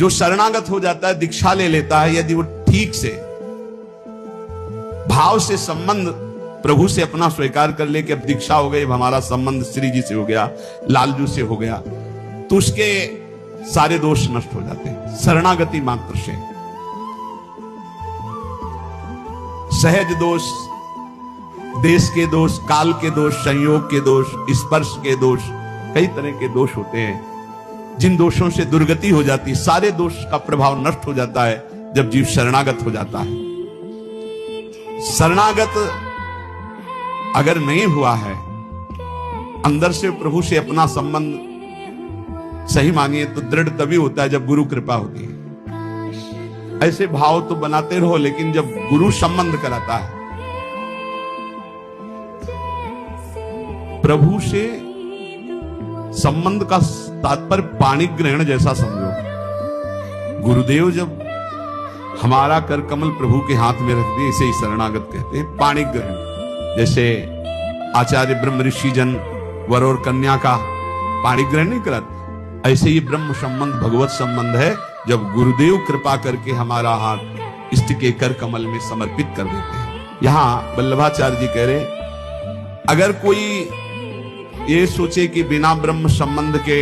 जो शरणागत हो जाता है, दीक्षा ले लेता है, यदि वो ठीक से भाव से संबंध प्रभु से अपना स्वीकार कर ले कि अब दीक्षा हो गई, अब हमारा संबंध श्री जी से हो गया, लालजू से हो गया, तो उसके सारे दोष नष्ट हो जाते हैं शरणागति मात्र से। सहज दोष, देश के दोष, काल के दोष, संयोग के दोष, स्पर्श के दोष, कई तरह के दोष होते हैं जिन दोषों से दुर्गति हो जाती है। सारे दोष का प्रभाव नष्ट हो जाता है जब जीव शरणागत हो जाता है। शरणागत अगर नहीं हुआ है, अंदर से प्रभु से अपना संबंध सही मानिए तो दृढ़ तभी होता है जब गुरु कृपा होती है। ऐसे भाव तो बनाते रहो, लेकिन जब गुरु संबंध कराता है, प्रभु से संबंध का तात्पर्य पाणी ग्रहण जैसा समझो। गुरुदेव जब हमारा कर कमल प्रभु के हाथ में रखते हैं, इसे ही शरणागत कहते हैं, पाणी ग्रहण। जैसे आचार्य ब्रह्म ऋषि जन वर और कन्या का पाणी ग्रहण नहीं कराते, ऐसे ही ब्रह्म संबंध भगवत संबंध है जब गुरुदेव कृपा करके हमारा हाथ इष्ट के कर कमल में समर्पित कर देते हैं। यहां वल्लभाचार्य जी कह रहे, अगर कोई ये सोचे कि बिना ब्रह्म संबंध के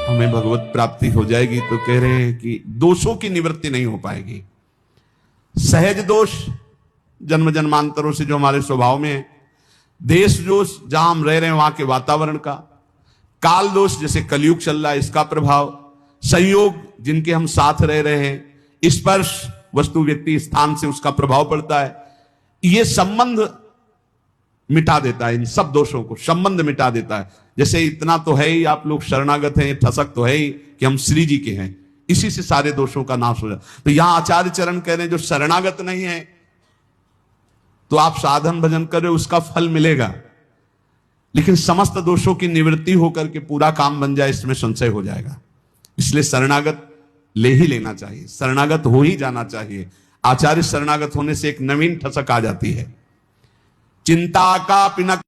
हमें भगवत प्राप्ति हो जाएगी, तो कह रहे हैं कि दोषों की निवृत्ति नहीं हो पाएगी। सहज दोष जन्म जन्मांतरों से जो हमारे स्वभाव में है, देश दोष जहां हम रह रहे हैं वहां के वातावरण का, काल दोष जैसे कलयुग चल रहा है इसका प्रभाव, संयोग जिनके हम साथ रह रहे हैं, स्पर्श वस्तु व्यक्ति स्थान से उसका प्रभाव पड़ता है। ये संबंध मिटा देता है, इन सब दोषों को संबंध मिटा देता है। जैसे इतना तो है ही, आप लोग शरणागत हैं, ठसक तो है ही कि हम श्री जी के हैं, इसी से सारे दोषों का नाश हो जाता। तो यहां आचार्य चरण कह रहे हैं जो शरणागत नहीं है तो आप साधन भजन कर रहे हो, उसका फल मिलेगा, लेकिन समस्त दोषों की निवृत्ति होकर के पूरा काम बन जाए, इसमें संशय हो जाएगा। इसलिए शरणागत ले ही लेना चाहिए, शरणागत हो ही जाना चाहिए। आचार्य शरणागत होने से एक नवीन ठसक आ जाती है। चिंता का पिनक